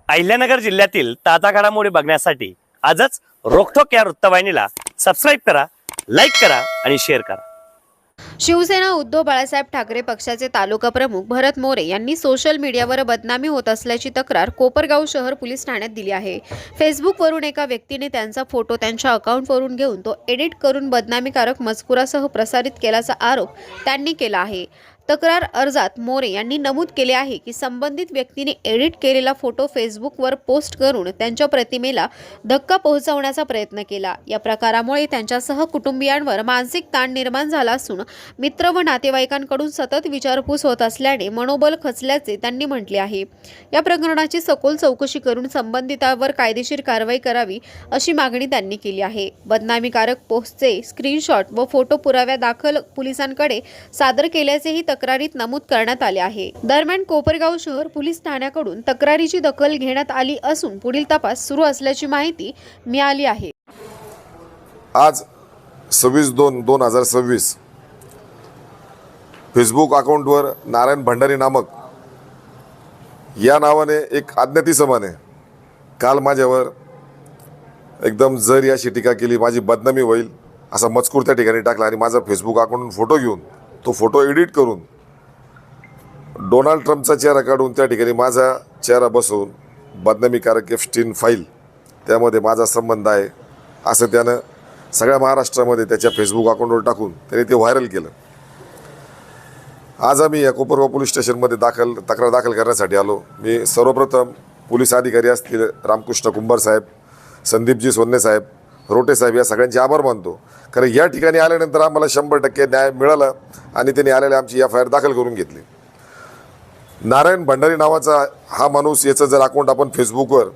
अहिल्यानगर जिल्ह्यातील ताजा घडामोडी बघण्यासाठी आजच रोखोक या वृत्तवाहिनीला सबस्क्राईब करा, लाईक करा आणि शेअर करा। शिवसेना उद्धव बाळासाहेब ठाकरे पक्षाचे तालुका प्रमुख भरत मोरे यांनी सोशल मीडियावर बदनामी होत असल्याची तक्रार कोपरगाव शहर पोलीस ठाण्यात दिली आहे। फेसबुकवरून एका व्यक्तीने त्यांचा फोटो त्यांच्या अकाउंटवरून घेऊन तो एडिट करून बदनामीकारक मजकुरासह प्रसारित केल्याचा आरोप त्यांनी केला आहे। तक्रार अर्जात मोरे यांनी नमूद केले आहे की संबंधित व्यक्तीने एडिट केलेला फोटो फेसबुकवर पोस्ट करून त्यांच्या प्रतिमेला धक्का पोहोचवण्याचा प्रयत्न केला। या प्रकारामुळे त्यांच्यासह कुटुंबियांवर मानसिक ताण निर्माण झाला असून मित्र व नातेवाईकांकडून सतत विचारपूस होत असल्याने मनोबल खचल्याचे त्यांनी म्हटले आहे। या प्रकरणाची सखोल चौकशी करून संबंधितांवर कायदेशीर कारवाई करावी अशी मागणी त्यांनी केली आहे। बदनामीकारक पोस्टचे स्क्रीनशॉट व फोटो पुराव्या दाखल पोलिसांकडे सादर केल्याचेही तक्रारीत नमूद करण्यात आले आहे। दरम्यान कोपरगाव शहर पोलीस ठाण्याकडून तक्रारीची दखल घेण्यात आली असून पुढील तपास सुरू असल्याची माहिती मिळाली आहे। आज 26/2/2026 फेसबुक अकाउंटवर नारायण भंडारी नामक या नावाने एक अज्ञात इसमाने काल माझ्यावर एकदम जर अशी टीका केली, माझी बदनामी होईल असा मजकूर त्या ठिकाणी टाकला आणि माझा फेसबुक अकाउंटवरून फोटो घेऊन तो फोटो एडिट करून डोनाल्ड ट्रम्पचा चेहरा काढून त्या ठिकाणी माझा चेहरा बसवून बदनामीकारक एफस्टीन फाईल त्यामध्ये माझा संबंध आहे असं त्यानं सगळ्या महाराष्ट्रामध्ये त्याच्या फेसबुक अकाउंटवर टाकून त्याने ते व्हायरल केलं। आज आम्ही या कोपरगाव पोलीस स्टेशनमध्ये तक्रार दाखल करण्यासाठी आलो। मी सर्वप्रथम पोलीस अधिकारी असतील रामकृष्ण कुंभार साहेब, संदीपजी सोन्ने साहेब, रोटे साहेब या सगळ्यांचे आभार मानतो, कारण या ठिकाणी आल्यानंतर आम्हाला 100% न्याय मिळाला आणि त्यांनी आलेले आमची FIR दाखल करून घेतली। नारायण भंडारी नावाचा हा माणूस, याचं जर अकाउंट आपण फेसबुकवर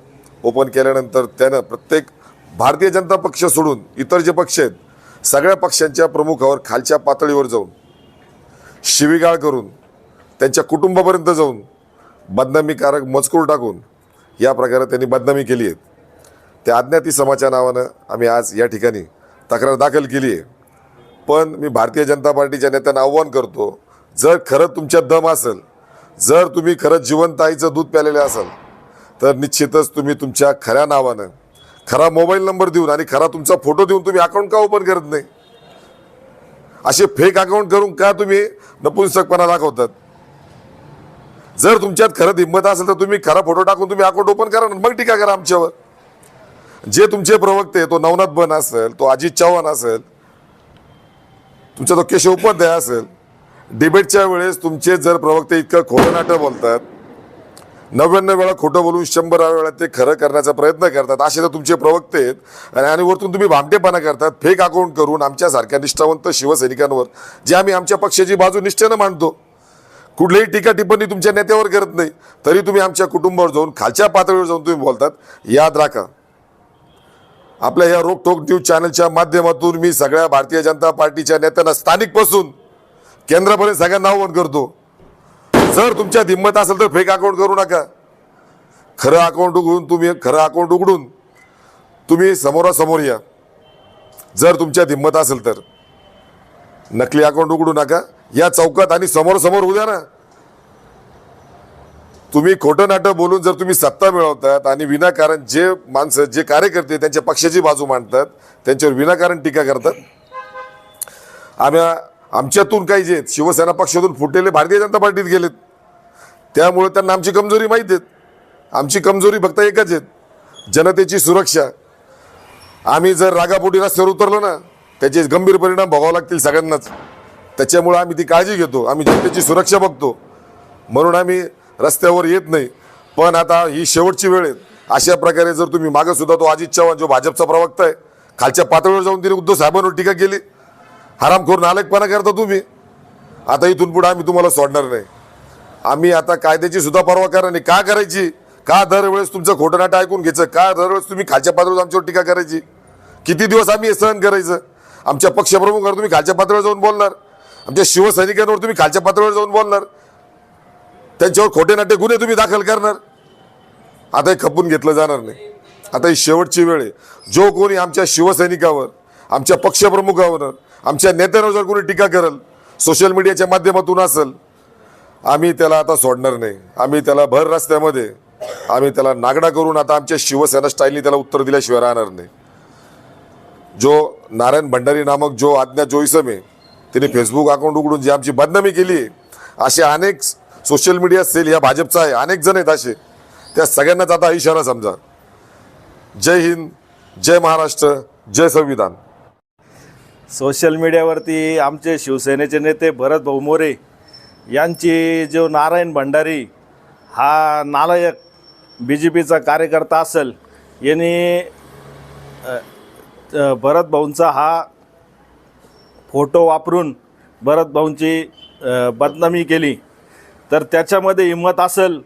ओपन केल्यानंतर त्यानं प्रत्येक भारतीय जनता पक्ष सोडून इतर जे पक्ष आहेत सगळ्या पक्षांच्या प्रमुखावर खालच्या पातळीवर जाऊन शिवीगाळ करून त्यांच्या कुटुंबापर्यंत जाऊन बदनामीकारक मजकूर टाकून या प्रकारे त्यांनी बदनामी केली आहे। त्या अज्ञात इसमाच्या नावानं आम्ही आज या ठिकाणी तक्रार दाखल केली आहे। पण मी भारतीय जनता पार्टीच्या नेत्यांना आव्हान करतो, जर खरं तुमच्यात दम असेल, जर तुम्ही खरंच जिवंत आईचं दूध प्यालेलं असाल तर निश्चितच तुम्ही तुमच्या खऱ्या नावानं खरा मोबाईल नंबर देऊन आणि खरा तुमचा फोटो देऊन तुम्ही अकाउंट का ओपन करत नाही? असे फेक अकाउंट करून का तुम्ही नपुंसकपणा दाखवतात? जर तुमच्यात खरं हिंमत असेल तर तुम्ही खरा फोटो टाकून तुम्ही अकाउंट ओपन करा, मग टीका करा आमच्यावर। जे तुमचे प्रवक्ते, तो नवनाथ बन असेल, तो अजित चव्हाण असेल, तुमचा तो केशव उपाध्याय असेल, डिबेटच्या वेळेस तुमचे जर प्रवक्ते इतकं खोटं नाटं बोलतात, 99 वेळा खोटं बोलून 100 वेळा ते खरं करण्याचा प्रयत्न करतात, असे तर तुमचे प्रवक्ते आहेत आणि वरतून तुम्ही भामटेपणा करतात फेक अकाउंट करून आमच्यासारख्या निष्ठावंत शिवसैनिकांवर, जे आम्ही आमच्या पक्षाची बाजू निष्ठेनं मांडतो, कुठलीही टीका टिप्पणी तुमच्या नेत्यावर करत नाही, तरी तुम्ही आमच्या कुटुंबावर जाऊन खालच्या पातळीवर जाऊन तुम्ही बोलतात। याद राखा, आपल्या या रोकटोक न्यूज चॅनलच्या माध्यमातून मी सगळ्या भारतीय जनता पार्टीच्या नेत्यांना स्थानिकपासून केंद्रापर्यंत सगळ्यांना आवाहन करतो, जर तुमच्यात हिंमत असेल तर फेक अकाउंट करू नका। खरं अकाउंट उघडून तुम्ही समोरासमोर या। जर तुमच्यात हिंमत असेल तर नकली अकाउंट उघडू नका, या चौकात आणि समोर उद्या ना। तुम्ही खोटं नाटक बोलून जर तुम्ही सत्ता मिळवतात आणि विनाकारण जे माणसं, जे कार्यकर्ते त्यांच्या पक्षाची बाजू मांडतात त्यांच्यावर विनाकारण टीका करतात। आमच्यातून काही जे शिवसेना पक्षातून फुटलेले भारतीय जनता पार्टीत गेलेत, त्यामुळे त्यांना आमची कमजोरी माहीत आहेत। आमची कमजोरी फक्त एकच आहे, जनतेची सुरक्षा। आम्ही जर रागापोटी रस्त्यावर उतरलो ना, त्याचे गंभीर परिणाम भोगावे लागतील सगळ्यांनाच। त्याच्यामुळे आम्ही ती काळजी घेतो, आम्ही जनतेची सुरक्षा बघतो, म्हणून आम्ही रस्त्यावर येत नाही। पण आता ही शेवटची वेळ आहे। अशा प्रकारे जर तुम्ही मागं सुद्धा तो अजित चव्हाण जो भाजपचा प्रवक्ता आहे, खालच्या पातळीवर जाऊन तिने उद्धव साहेबांवर टीका केली, हरामखोर नालायकपणा करता तुम्ही। आता इथून पुढे आम्ही तुम्हाला सोडणार नाही। आम्ही आता कायद्याची सुद्धा पर्वा करणार नाही। का करायची? का दरवेळेस तुमचं खोटं नाटं ऐकून घ्यायचं? का दरवेळेस तुम्ही खालच्या पातळीवर आमच्यावर टीका करायची? किती दिवस आम्ही हे सहन करायचं? आमच्या पक्षप्रमुखांवर तुम्ही खालच्या पातळीवर जाऊन बोलणार, आमच्या शिवसैनिकांवर तुम्ही खालच्या पातळीवर जाऊन बोलणार, त्यांच्यावर खोटे नाटे गुन्हे तुम्ही दाखल करणार। आता हे खपून घेतलं जाणार नाही। आता ही शेवटची वेळ आहे। जो कोणी आमच्या शिवसैनिकावर, आमच्या पक्षप्रमुखावर, आमच्या नेत्यांवर जर कोणी टीका करेल, सोशल मीडियाच्या माध्यमातून असेल, आम्ही त्याला आता सोडणार नाही। आम्ही त्याला भर रस्त्यामध्ये आम्ही त्याला नागडा करून आता आमच्या शिवसेना स्टाईलनी त्याला उत्तर दिल्याशिवाय राहणार नाही. जो नारायण भंडारी नामक जो अज्ञात जो इसम आहे त्याने फेसबुक अकाउंट उघडून जी आमची बदनामी केली आहे, असे अनेक सोशल मीडिया सेल या भाजपचा आहे, अनेक जण आहेत असे, त्या सगळ्यांनाच आता इशारा समजा. जय हिंद, जय महाराष्ट्र, जय संविधान. सोशल मीडियावरती आमचे शिवसेनेचे नेते भरत भाऊ मोरे यांची जो नारायण भंडारी हा नालायक BJPचा कार्यकर्ता असेल, यांनी भरत भाऊंचा हा फोटो वापरून भरत भाऊंची बदनामी केली, तर त्याच्यामध्ये हिंमत असेल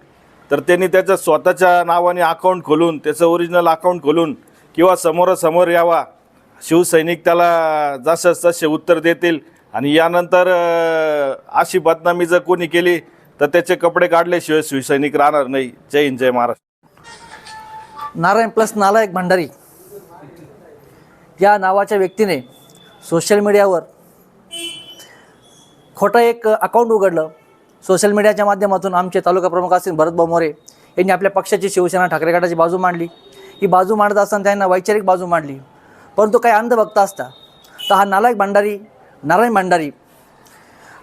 तर त्यांनी त्याच्या स्वतःच्या नावाने अकाउंट खोलून, त्याचं ओरिजिनल अकाउंट खोलून किंवा समोरासमोर यावा. शिवसैनिक त्याला जसं तसे उत्तर देतील आणि यानंतर अशी बदनामी जर कोणी केली तर त्याचे कपडे काढल्याशिवाय शिवसैनिक राहणार नाही. जय हिंद, जय महाराष्ट्र. नारायण प्लस नालायक भंडारी या नावाच्या व्यक्तीने सोशल मीडियावर खोटं एक अकाउंट उघडलं. सोशल मीडियाच्या माध्यमातून आमचे तालुका प्रमुख असतील भरतभाऊ मोरे यांनी आपल्या पक्षाची शिवसेना ठाकरे गटाची बाजू मांडली. ही बाजू मांडत असताना त्यांना वैचारिक बाजू मांडली, परंतु काही अंधभक्त असता तर हा नालायक भंडारी नारायण भंडारी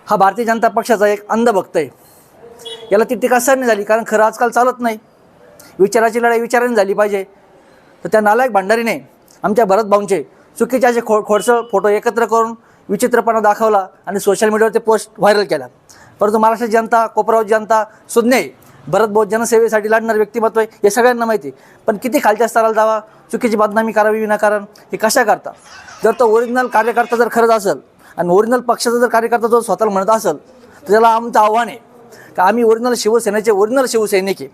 हा भारतीय जनता पक्षाचा एक अंधभक्त आहे. याला ती टीका सहन नाही झाली, कारण खरं आजकाल चालत नाही. विचाराची लढाई विचाराने झाली पाहिजे. तर त्या नालायक भंडारीने आमच्या भरत भाऊंचे चुकीचे असे खोडसळ फोटो एकत्र करून विचित्रपणा दाखवला आणि सोशल मीडियावर ते पोस्ट व्हायरल केला. परंतु महाराष्ट्राची जनता, कोपरावची जनता सुज्ञ भरत भाऊ जनसेवेसाठी लढणारे व्यक्तिमत्व आहे हे सगळ्यांना माहिती आहे. पण किती खालच्या स्तराला जावा, चुकीची बदनामी करावी विनाकारण, हे कशा करता? जर तो ओरिजिनल कार्यकर्ता जर खरंच असेल आणि ओरिजिनल पक्षाचा जर कार्यकर्ता जो स्वतःला म्हणत असेल तर त्याला आमचं आव्हान आहे की आम्ही ओरिजिनल शिवसेनेचे ओरिजिनल शिवसैनिक आहे.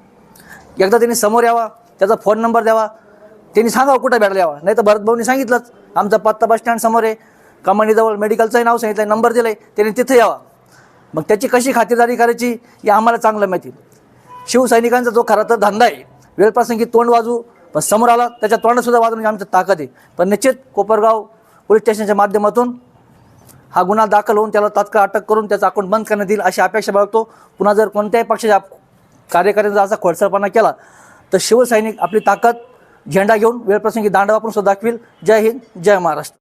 एकदा त्यांनी समोर यावा, त्याचा फोन नंबर द्यावा, त्यांनी सांगावं कुठं भेटायला यावा. नाही तर भरत भाऊनी सांगितलंच आमचा पत्ता बस स्टँड समोर आहे, कमानीजवळ मेडिकलचंही नाव सांगितलं आहे, नंबर दिलं आहे, त्यांनी तिथे यावा. मग त्याची कशी खातिरदारी करायची हे आम्हाला चांगलं माहिती. शिवसैनिकांचा जो खरा तर धंदा आहे वेळप्रसंगी तोंड वाजू, पण समोर आला त्याच्या तोंडसुद्धा वाजवण्याची आमची ताकद आहे. पण निश्चित कोपरगाव पोलीस स्टेशनच्या माध्यमातून हा गुन्हा दाखल होऊन त्याला तात्काळ अटक करून त्याचा अकाउंट बंद करण्यात येईल अशी अपेक्षा बाळगतो. पुन्हा जर कोणत्याही पक्षाच्या कार्यकर्त्यांचा असा खोडसळपणा केला तर शिवसैनिक आपली ताकद झेंडा घेऊन वेळप्रसंगी दांड वापरून सुद्धा दाखवील. जय हिंद, जय महाराष्ट्र.